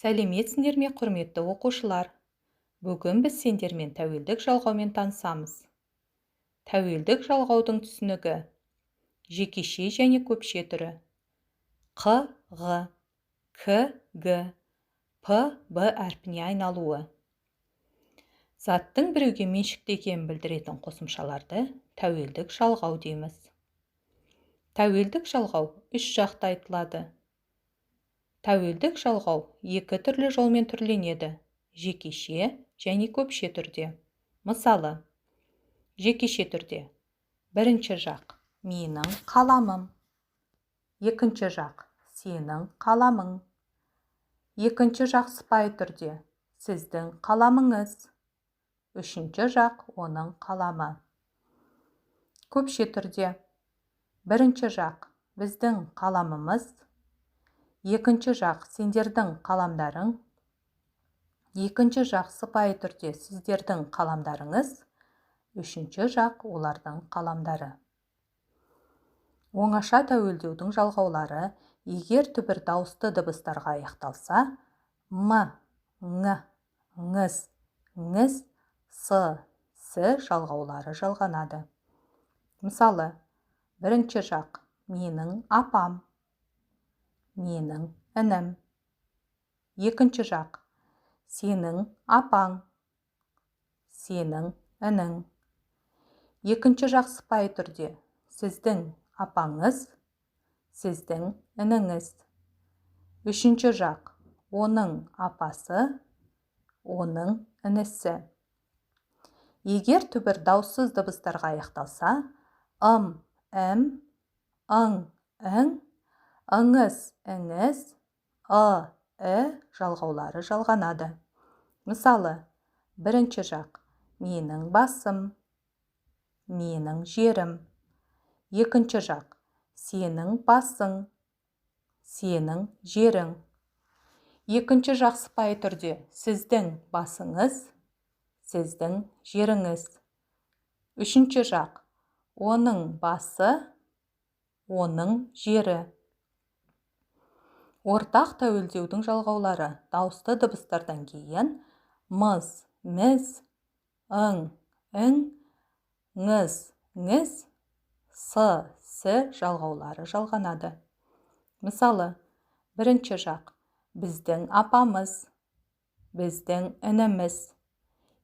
Сәлеметсіңдер ме, құрметті оқушылар? Бүгін біз сендермен тәуелдік жалғаумен танысамыз. Тәуелдік жалғаудың түсінігі: жекеше және көпше түрі. Қ, Ғ, К, Г, П, Б әрпіне айналуы. Заттың біреуге меншікті екенін білдіретін қосымшаларды тәуелдік жалғау дейміз. Тәуелдік жалғау үш жақты айтылады. Тәуелдік жалғау екі түрлі жолмен түрленеді: жекеше және көпше түрде. Мысалы, жекеше түрде: бірінші жақ менің қаламым, екінші жақ сенің қаламың. Екінші жақ сыпайы түрде: сіздің қаламыңыз, үшінші жақ оның қаламы. Көпше түрде: бірінші жақ біздің қаламымыз, екінші жақ сендердің қаламдарың, екінші жақ сыпайы түрде сіздердің қаламдарыңыз, үшінші жақ олардың қаламдары. Оңаша тәуелдеудің жалғаулары егер түбір дауысты дыбыстарға аяқталса: м, ң, ңыз, ңіз, с, с жалғаулары жалғанады. Мысалы, бірінші жақ менің апам, менің інім. Екінші жақ сенің апаң, сенің інің. Екінші жақ сыпайы түрде: сіздің апаңыз, сіздің ініңіз. Үшінші жақ оның апасы, оның інісі. Егер түбір дауыссыз дыбыстарға аяқталса: ым, ім, ың, ің, ыңыз, іңіз, і жалғаулары жалғанады. Мысалы, бірінші жақ менің басым, менің жерім. Екінші жақ сенің басың, сенің жерің. Екінші жақ сыпайы түрде: сіздің басыңыз, сіздің жеріңіз. Үшінші жақ оның басы, оның жері. Ортақ тәуелдеудің жалғаулары дауысты дыбыстардан кейін мыз, міз, ың, ің, ңыз, ңіз, с жалғаулары жалғанады. Мысалы, бірінші жақ біздің апамыз, біздің ініміз.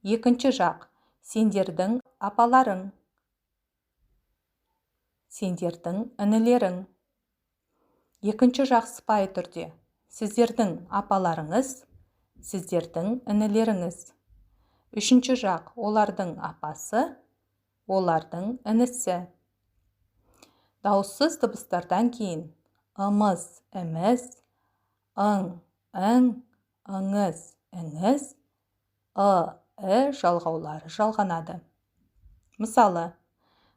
Екінші жақ сендердің апаларың, сендердің інілерің. Екінші жақ сыпайы түрде: сіздердің апаларыңыз, сіздердің інілеріңіз. Үшінші жақ олардың апасы, олардың інісі. Дауыссыз дыбыстардан кейін ымыз, іміз, ың, ің, ыңыз, іңіз, і жалғаулары жалғанады. Мысалы,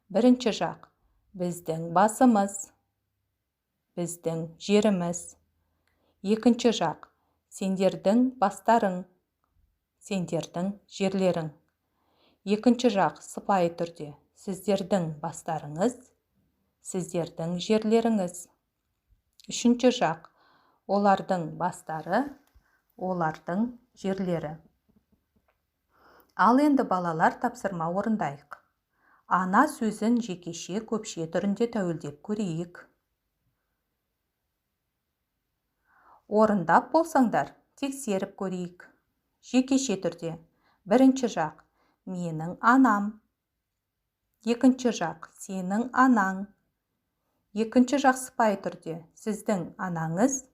бірінші жақ біздің басымыз, біздің жеріміз. Екінші жақ сендердің бастарың, сендердің жерлерің. Екінші жақ сыпайы түрде: сіздердің бастарыңыз, сіздердің жерлеріңіз. Үшінші жақ олардың бастары, олардың жерлері. Ал енді балалар, тапсырма орындайық. Ана сөзін жекеше, көпше түрінде тәуелдеп көрейік. Орындап болсаңдар, тексеріп көрейік. Жекеше түрде: бірінші жақ менің анам, екінші жақ сенің анаң. Екінші жақ сыпайы түрде: сіздің анаңыз,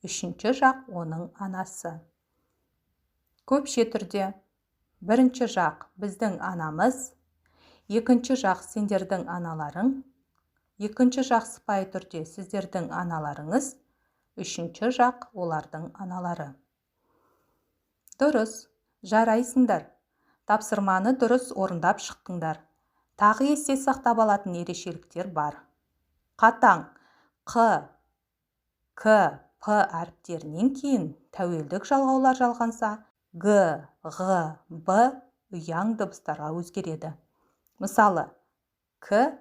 үшінші жақ оның анасы. Көпше түрде: бірінші жақ біздің анамыз, екінші жақ сендердің аналарың. Екінші жақ сыпайы түрде: сіздердің аналарыңыз, үшінші жақ олардың аналары. Дұрыс, жарайсыңдар. Тапсырманы дұрыс орындап шықтыңдар. Тағы есте сақтап алатын ерекшеліктер бар. Қатаң Қ, К, П әріптерінен кейін тәуелдік жалғаулар жалғанса, Г, Ғ, Б ұяң дыбыстарға өзгереді. Мысалы, К,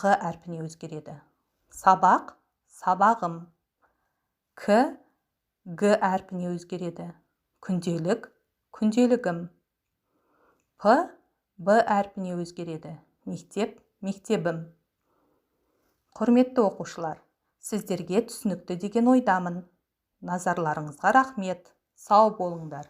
Ғ әрпіне өзгереді. Сабақ, сабағым. К, Г әрпіне өзгереді. Күнделік, күнделігім. П, Б әрпіне өзгереді. Мектеп, мектебім. Құрметті оқушылар, сіздерге түсінікті деген ойдамын. Назарларыңызға рахмет. Сау болыңдар.